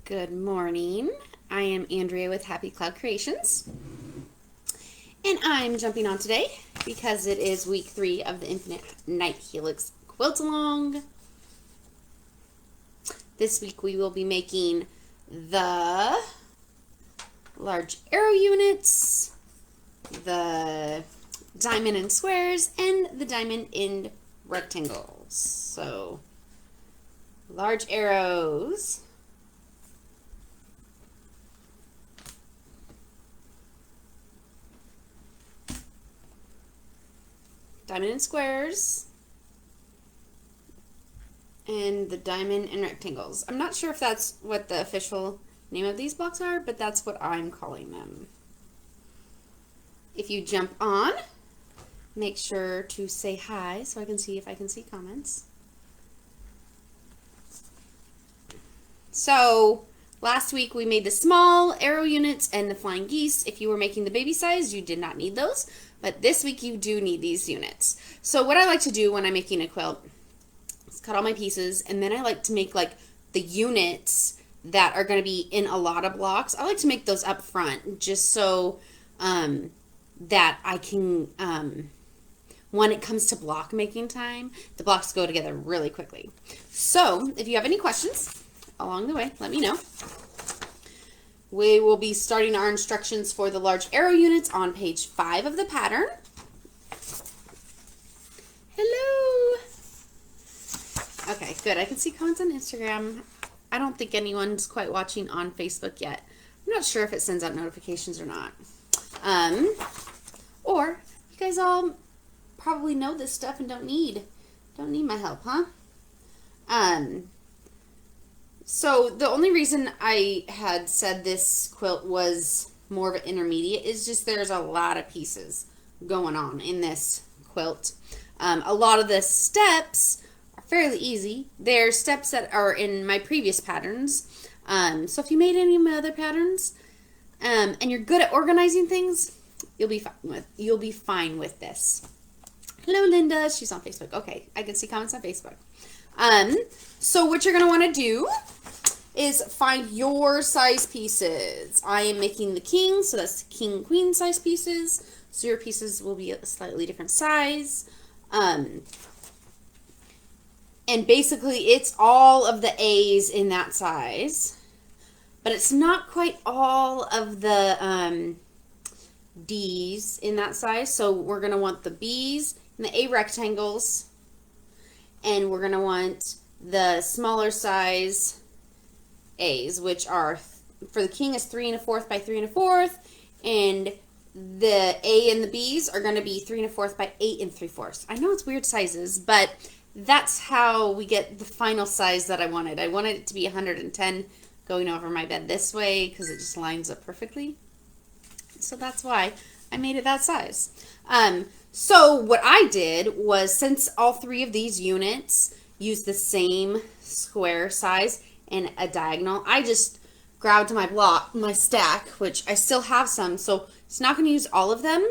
Good morning. I am Andrea with Happy Cloud Creations, and I'm jumping on today because it is week 3 of the Infinite Night Helix Quilt Along. This week we will be making the large arrow units, the diamond and squares, and the diamond in rectangles. So, large arrows. Diamond and squares, and the diamond and rectangles. I'm not sure if that's what the official name of these blocks are, but that's what I'm calling them. If you jump on, make sure to say hi so I can see if I can see comments. So last week we made the small arrow units and the flying geese. If you were making the baby size, you did not need those. But this week you do need these units. So what I like to do when I'm making a quilt is cut all my pieces, and then I like to make like the units that are going to be in a lot of blocks. I like to make those up front just so that I can, when it comes to block making time, the blocks go together really quickly. So if you have any questions along the way, let me know. We will be starting our instructions for the large arrow units on page 5 of the pattern. Hello. Okay, good. I can see comments on Instagram. I don't think anyone's quite watching on Facebook yet. I'm not sure if it sends out notifications or not. Or you guys all probably know this stuff and don't need my help, huh? So the only reason I had said this quilt was more of an intermediate is just there's a lot of pieces going on in this quilt. A lot of the steps are fairly easy. They're steps that are in my previous patterns. So if you made any of my other patterns and you're good at organizing things, you'll be fine with this. Hello, Linda. She's on Facebook. Okay, I can see comments on Facebook. So what you're going to want to do is find your size pieces. I am making the king, so that's the king queen size pieces. So your pieces will be a slightly different size. And basically it's all of the A's in that size, but it's not quite all of the D's in that size. So we're going to want the B's and the A rectangles, and we're going to want the smaller size A's, which are, for the king is 3 1/4 by 3 1/4, and the A and the B's are going to be 3 1/4 by 8 3/4. I know it's weird sizes, but that's how we get the final size that I wanted. I wanted it to be 110 going over my bed this way because it just lines up perfectly. So that's why I made it that size. So what I did was, since all 3 of these units use the same square size and a diagonal, I just grabbed my stack, which I still have some, so it's not going to use all of them,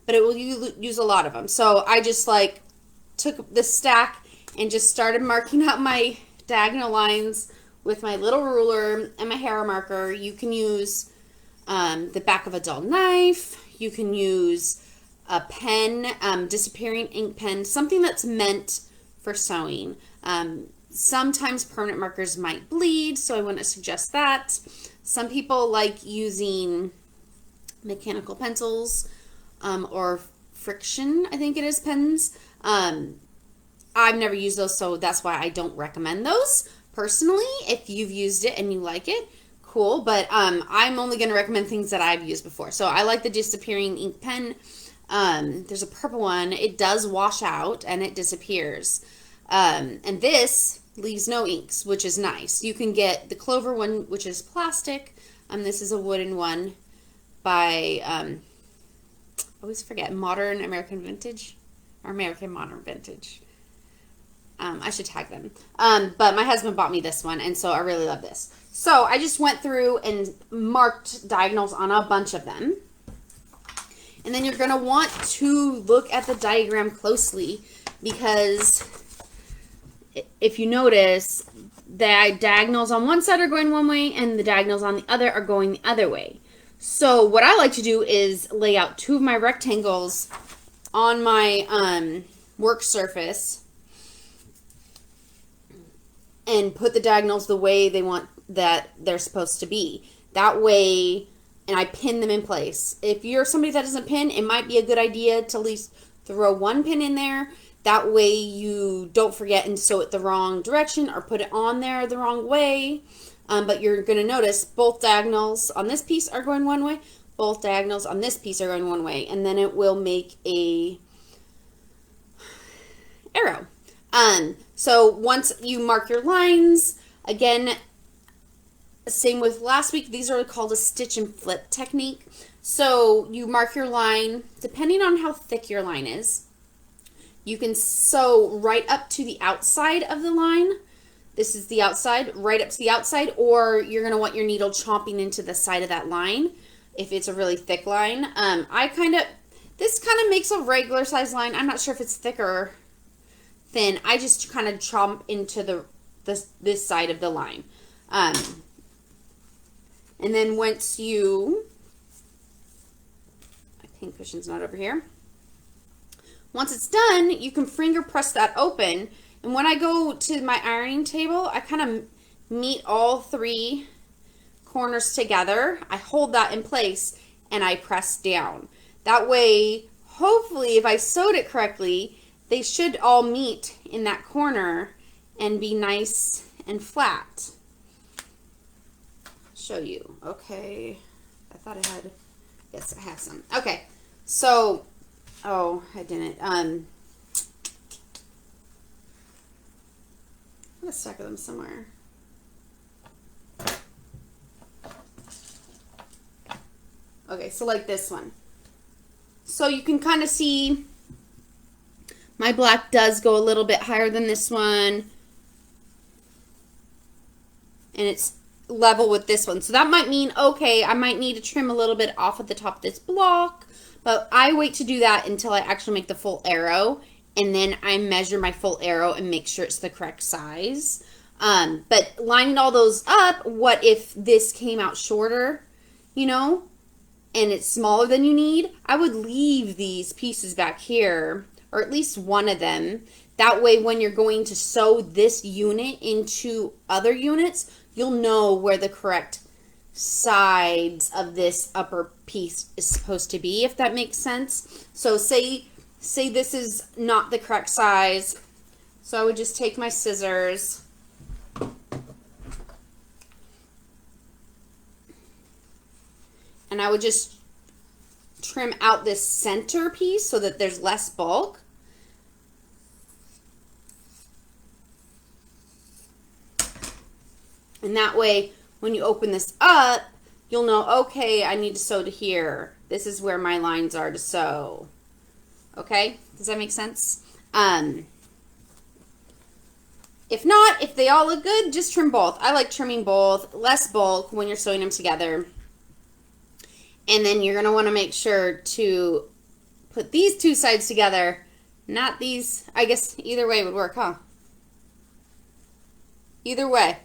but it will use a lot of them. So I just like took the stack and just started marking out my diagonal lines with my little ruler and my hair marker. You can use the back of a dull knife. You can use a pen, disappearing ink pen, something that's meant for sewing. Sometimes permanent markers might bleed, so I wouldn't suggest that. Some people like using mechanical pencils or friction, I think it is, pens. I've never used those, so that's why I don't recommend those personally. If you've used it and you like it, cool, but I'm only going to recommend things that I've used before. So I like the disappearing ink pen. There's a purple one. It does wash out and it disappears. And this leaves no inks, which is nice. You can get the clover one, which is plastic. This is a wooden one by, I always forget, Modern American Vintage or American Modern Vintage. I should tag them. But my husband bought me this one, and so I really love this. So I just went through and marked diagonals on a bunch of them. And then you're going to want to look at the diagram closely, because if you notice, the diagonals on one side are going one way and the diagonals on the other are going the other way. So what I like to do is lay out two of my rectangles on my work surface and put the diagonals the way they want that they're supposed to be. That way, and I pin them in place. If you're somebody that doesn't pin, it might be a good idea to at least throw one pin in there. That way you don't forget and sew it the wrong direction or put it on there the wrong way. But you're going to notice both diagonals on this piece are going one way. Both diagonals on this piece are going one way. And then it will make a arrow. So once you mark your lines, again, same with last week, these are called a stitch and flip technique. So you mark your line, depending on how thick your line is, you can sew right up to the outside of the line. This is the outside, right up to the outside, or you're going to want your needle chomping into the side of that line if it's a really thick line. This kind of makes a regular size line. I'm not sure if it's thick or thin. I just kind of chomp into this side of the line. And then once you, my pin cushion's not over here. Once it's done, you can finger press that open. And when I go to my ironing table, I kind of meet all three corners together. I hold that in place and I press down. That way, hopefully, if I sewed it correctly, they should all meet in that corner and be nice and flat. Show you. Okay. I thought I had, yes, I have some. Okay. So, oh, I didn't. I have a stack of them somewhere. Okay, so like this one. So you can kind of see my black does go a little bit higher than this one. And it's level with this one. So that might mean, okay, I might need to trim a little bit off at the top of this block. But I wait to do that until I actually make the full arrow. And then I measure my full arrow and make sure it's the correct size. But lining all those up, what if this came out shorter, you know, and it's smaller than you need? I would leave these pieces back here, or at least one of them. That way when you're going to sew this unit into other units, you'll know where the correct sides of this upper piece is supposed to be, if that makes sense. So say this is not the correct size. So I would just take my scissors and I would just trim out this center piece so that there's less bulk. And that way, when you open this up, you'll know, okay, I need to sew to here. This is where my lines are to sew. Okay? Does that make sense? If not, if they all look good, just trim both. I like trimming both. Less bulk when you're sewing them together. And then you're going to want to make sure to put these two sides together. Not these. I guess either way would work, huh? Either way.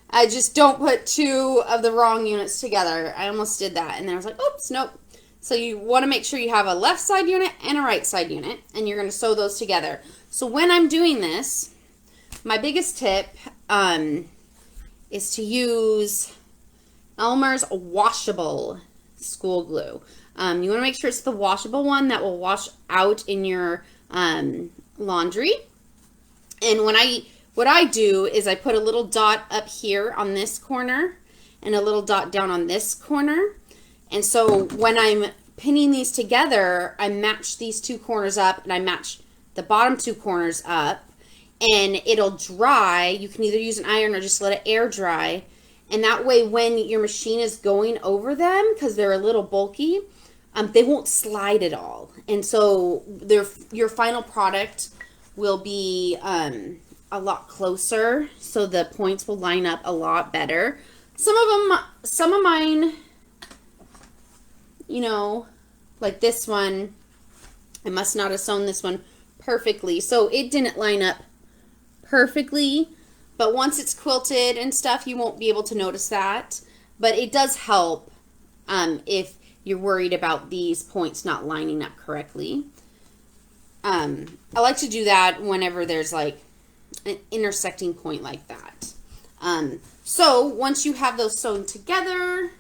I just don't put two of the wrong units together. I almost did that. And then I was like, oops, nope. So you want to make sure you have a left side unit and a right side unit. And you're going to sew those together. So when I'm doing this, my biggest tip is to use Elmer's washable school glue. You want to make sure it's the washable one that will wash out in your laundry. And what I do is I put a little dot up here on this corner and a little dot down on this corner. And so when I'm pinning these together, I match these two corners up and I match the bottom two corners up, and it'll dry. You can either use an iron or just let it air dry. And that way when your machine is going over them, because they're a little bulky, they won't slide at all. And so your final product will be a lot closer, so the points will line up a lot better. Some of mine, you know, like this one, I must not have sewn this one perfectly, so it didn't line up perfectly. But once it's quilted and stuff, you won't be able to notice that. But it does help if you're worried about these points not lining up correctly. I like to do that whenever there's like an intersecting point like that. So once you have those sewn together,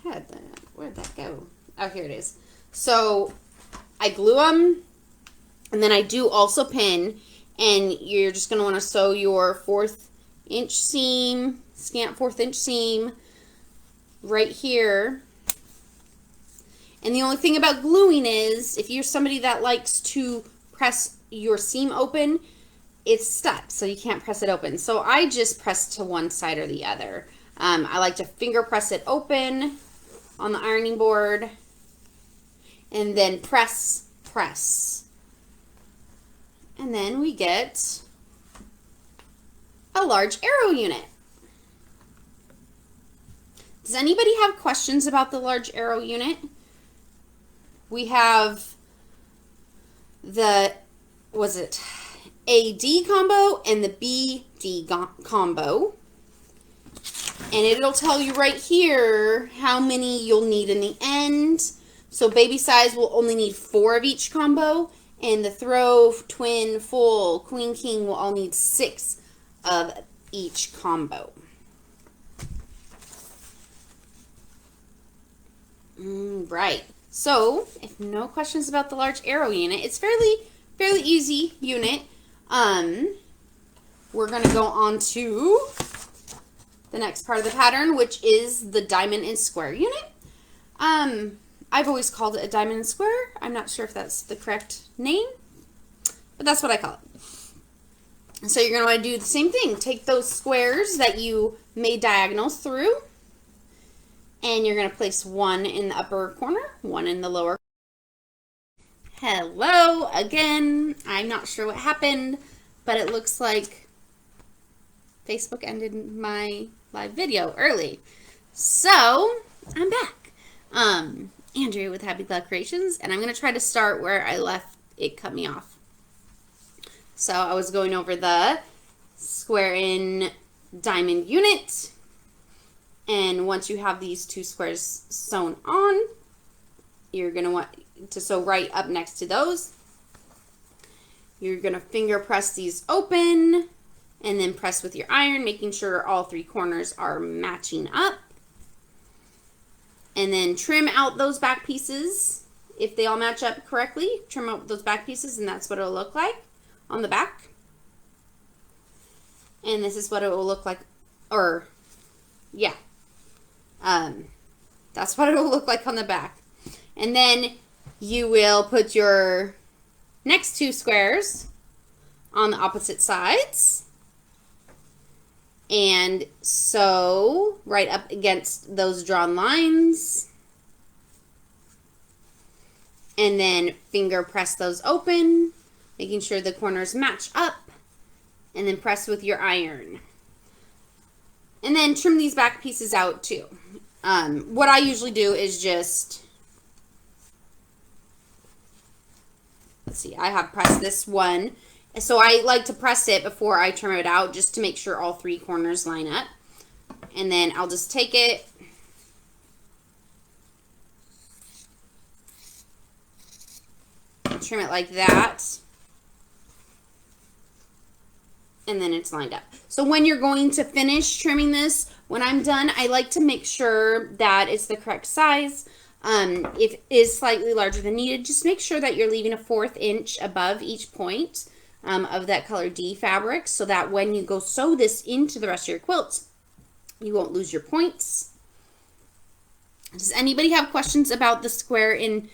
where'd that go? Oh, here it is. So I glue them, and then I do also pin, and you're just going to want to sew your 1/4 inch seam, scant 1/4 inch seam right here. And the only thing about gluing is, if you're somebody that likes to press your seam open, it's stuck, so you can't press it open. So I just press to one side or the other. I like to finger press it open on the ironing board, and then press. And then we get a large arrow unit. Does anybody have questions about the large arrow unit? We have the, was it AD combo and the BD combo. And it'll tell you right here how many you'll need in the end. So baby size will only need 4 of each combo, and the throw, twin, full, queen, king will all need 6 of each combo. Right. So, if no questions about the large arrow unit, it's fairly easy unit. We're going to go on to the next part of the pattern, which is the diamond and square unit. I've always called it a diamond and square. I'm not sure if that's the correct name, but that's what I call it. So you're going to want to do the same thing. Take those squares that you made diagonals through, and you're going to place one in the upper corner, one in the lower. Hello again. I'm not sure what happened, but it looks like Facebook ended my live video early. So I'm back. Andrea with Happy Cloud Creations, and I'm going to try to start where I left it cut me off. So I was going over the square in diamond unit, and once you have these 2 squares sewn on, you're going to want to sew right up next to those. You're going to finger press these open and then press with your iron, making sure all 3 corners are matching up. And then trim out those back pieces. If they all match up correctly, trim out those back pieces, and that's what it'll look like on the back. And this is what it will look like, or yeah, that's what it will look like on the back. And then you will put your next 2 squares on the opposite sides and sew right up against those drawn lines, and then finger press those open, making sure the corners match up, and then press with your iron. And then trim these back pieces out too. What I usually do is just, let's see, I have pressed this one. So I like to press it before I trim it out, just to make sure all 3 corners line up. And then I'll just take it, trim it like that, and then it's lined up. So when you're going to finish trimming this, when I'm done, I like to make sure that it's the correct size. If it is slightly larger than needed, just make sure that you're leaving a 1/4 inch above each point of that color D fabric, so that when you go sew this into the rest of your quilt, you won't lose your points. Does anybody have questions about the square in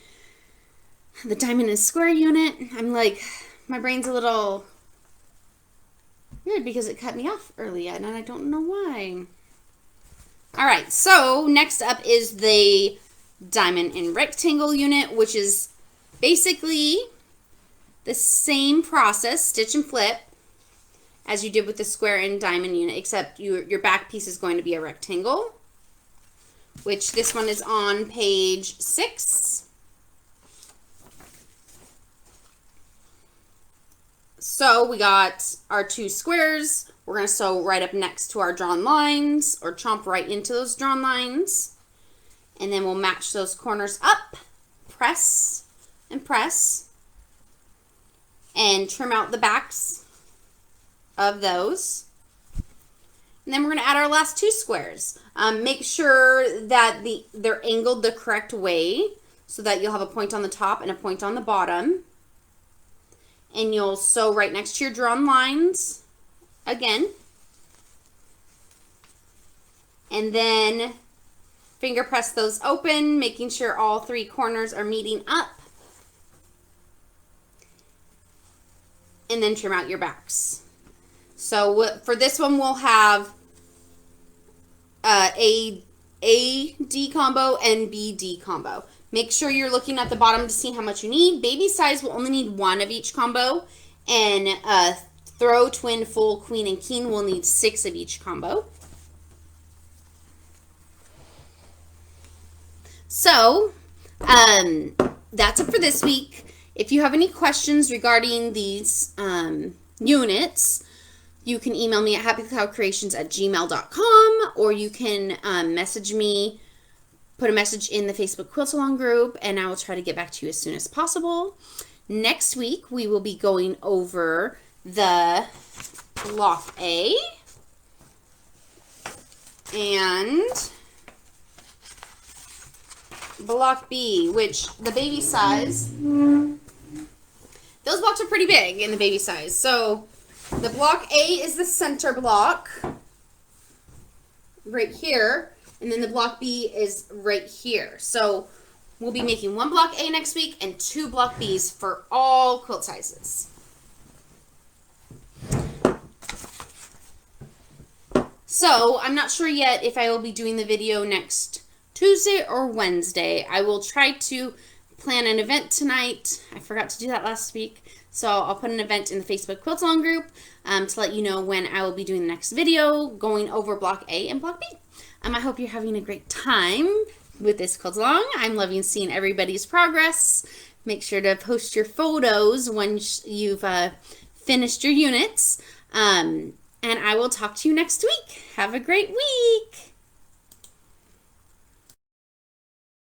the diamond and square unit? I'm like, my brain's a little weird because it cut me off early, and I don't know why. All right, so next up is the diamond and rectangle unit, which is basically the same process, stitch and flip, as you did with the square and diamond unit, except your back piece is going to be a rectangle, which this one is on page 6. So we got our 2 squares. We're going to sew right up next to our drawn lines, or chomp right into those drawn lines. And then we'll match those corners up, press and press, and trim out the backs of those. And then we're going to add our last 2 squares. Make sure that they're angled the correct way so that you'll have a point on the top and a point on the bottom. And you'll sew right next to your drawn lines again. And then finger press those open, making sure all 3 corners are meeting up. And then trim out your backs. So for this one, we'll have a D combo and B D combo. Make sure you're looking at the bottom to see how much you need. Baby size will only need 1 of each combo, and throw, twin, full, queen, and king will need 6 of each combo. So that's it for this week. If you have any questions regarding these units, you can email me at happycloudcreations@gmail.com, or you can message me, put a message in the Facebook Quilt Along group, and I will try to get back to you as soon as possible. Next week, we will be going over the Block A and Block B, which the baby size, those blocks are pretty big in the baby size. So the Block A is the center block right here, and then the Block B is right here. So we'll be making 1 Block A next week and 2 Block Bs for all quilt sizes. So I'm not sure yet if I will be doing the video next Tuesday or Wednesday. I will try to plan an event tonight. I forgot to do that last week. So I'll put an event in the Facebook Quilt Along group to let you know when I will be doing the next video going over Block A and Block B. I hope you're having a great time with this Quilt Along. I'm loving seeing everybody's progress. Make sure to post your photos when you've finished your units. And I will talk to you next week. Have a great week.